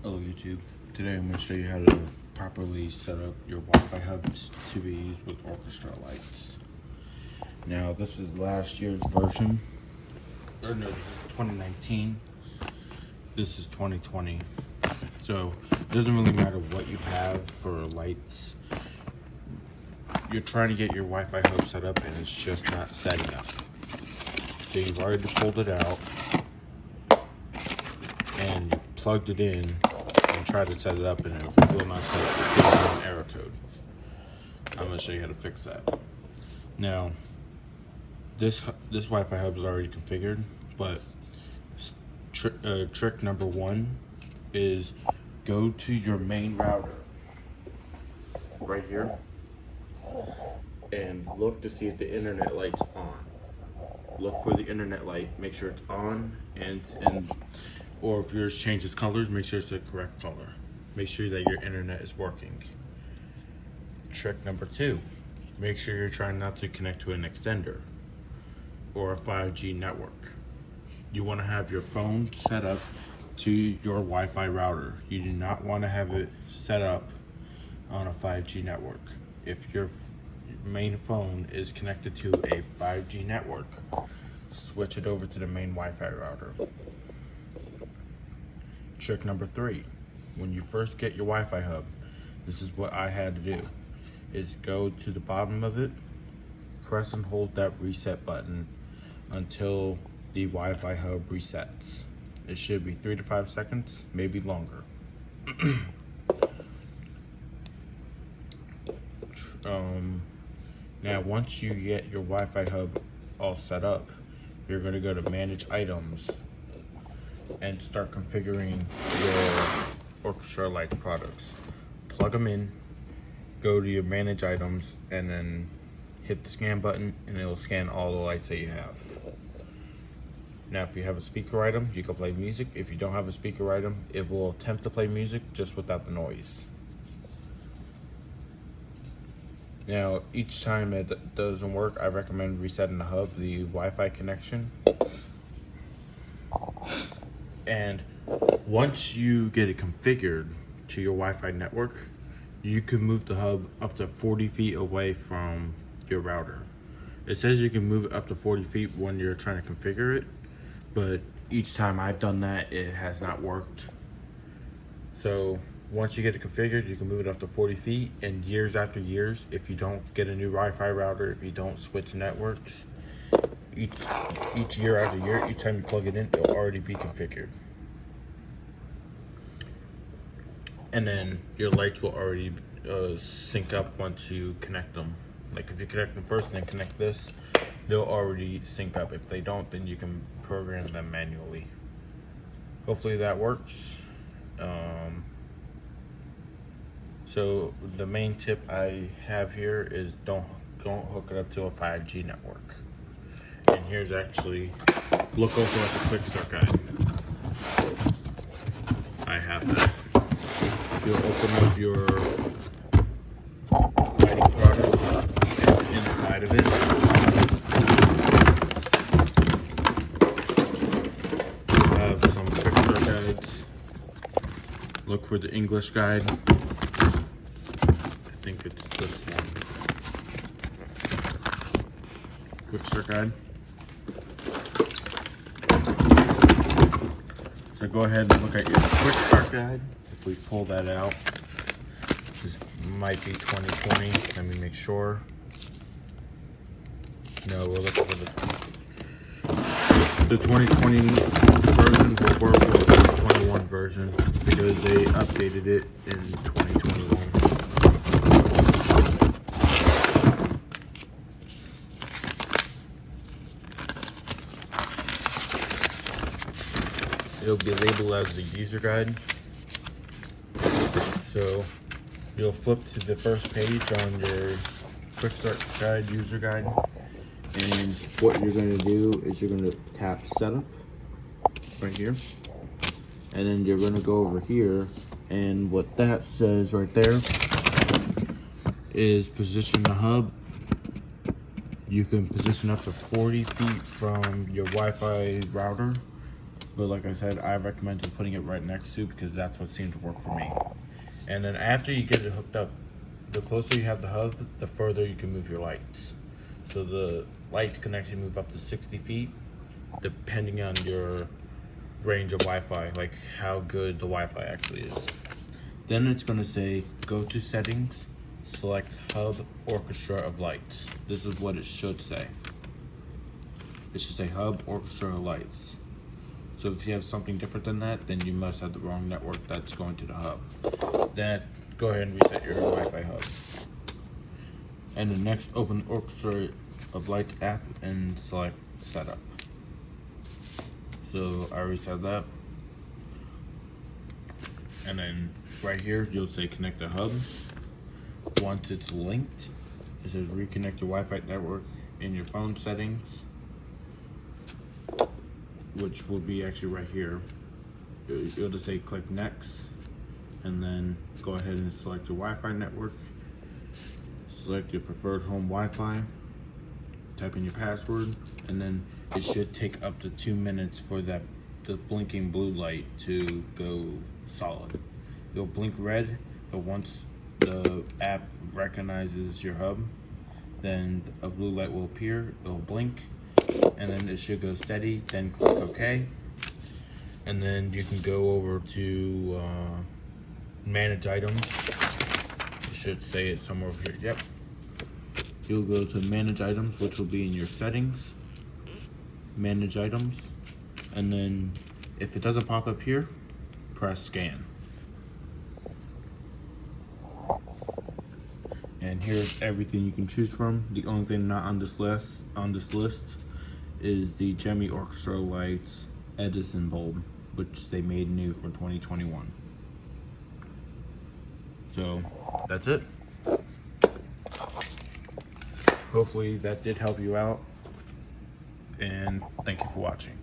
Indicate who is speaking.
Speaker 1: Hello YouTube. Today I'm going to show you how to properly set up your Wi-Fi hubs to be used with Orchestra lights. Now this is last year's version, or no, this is 2019. This is 2020. So it doesn't really matter what you have for lights. You're trying to get your Wi-Fi hub set up and it's just not setting up. So you've already pulled it out and you've plugged it in and try to set it up and it will not set up. It gives you an error code. I'm going to show you how to fix that. Now, this Wi-Fi hub is already configured, but trick number one is go to your main router right here and look to see if the internet light's on. Look for the internet light, make sure it's on, or if yours changes colors, make sure it's the correct color. Make sure that your internet is working. Trick number two, make sure you're trying not to connect to an extender or a 5G network. You want to have your phone set up to your Wi-Fi router. You do not want to have it set up on a 5G network. If your main phone is connected to a 5G network, switch it over to the main Wi-Fi router. Trick number three, when you first get your Wi-Fi hub, this is what I had to do, is go to the bottom of it, press and hold that reset button until the Wi-Fi hub resets. It should be 3 to 5 seconds, maybe longer. Now once you get your Wi-Fi hub all set up, you're going to go to manage items and start configuring your Orchestra light products. Plug them in, go to your manage items, and then hit the scan button and it will scan all the lights that you have. Now if you have a speaker item, you can play music. If you don't have a speaker item, it will attempt to play music just without the noise. Now each time it doesn't work, I recommend resetting the hub, the Wi-Fi connection. And once you get it configured to your Wi-Fi network, you can move the hub up to 40 feet away from your router. It says you can move it up to 40 feet when you're trying to configure it, but each time I've done that, it has not worked. So once you get it configured, you can move it up to 40 feet, and years after years, if you don't get a new Wi-Fi router, if you don't switch networks, each year after year, each time you plug it in, it'll already be configured. And then your lights will already sync up once you connect them. Like if you connect them first and then connect this, they'll already sync up. If they don't, then you can program them manually. Hopefully that works. So the main tip I have here is don't hook it up to a 5G network. And here's actually, look over at the quick start guide. I have that. You'll open up your lighting product, and inside of it, you'll have some quick start guides. Look for the English guide. I think it's this one. Quick start guide. So go ahead and look at your quick start guide. If we pull that out, this might be 2020. Let me make sure. No, we're looking for the 2020 version will work with the 2021 version because they updated it in 2021. It'll be labeled as the user guide. So you'll flip to the first page on your quick start guide, user guide, and what you're going to do is you're going to tap setup right here, and then you're going to go over here, and what that says right there is position the hub. You can position up to 40 feet from your Wi-Fi router but like I said, I recommend just putting it right next to, because that's what seemed to work for me. And then after you get it hooked up, the closer you have the hub, the further you can move your lights. So the lights can actually move up to 60 feet, depending on your range of Wi-Fi, like how good the Wi-Fi actually is. Then it's gonna say, go to settings, select hub orchestra of lights. This is what it should say. It should say hub orchestra of lights. So if you have something different than that, then you must have the wrong network that's going to the hub. Then go ahead and reset your Wi-Fi hub. And then next, open the Orchestra of Lights app and select setup. So I already said that. And then right here, you'll say connect the hub. Once it's linked, it says reconnect your Wi-Fi network in your phone settings, which will be actually right here. It'll just say click next, and then go ahead and select your Wi-Fi network. Select your preferred home Wi-Fi, type in your password, and then it should take up to 2 minutes for the blinking blue light to go solid. It'll blink red, but once the app recognizes your hub, then a blue light will appear, it'll blink, and then it should go steady. Then click OK, and then you can go over to manage items. It should say it somewhere over here. Yep. You'll go to manage items, which will be in your settings, manage items, and then if it doesn't pop up here, press scan. And here's everything you can choose from. The only thing not on this list is the Gemmy Orchestra Lights Edison bulb, which they made new for 2021. So that's it. Hopefully that did help you out, and thank you for watching.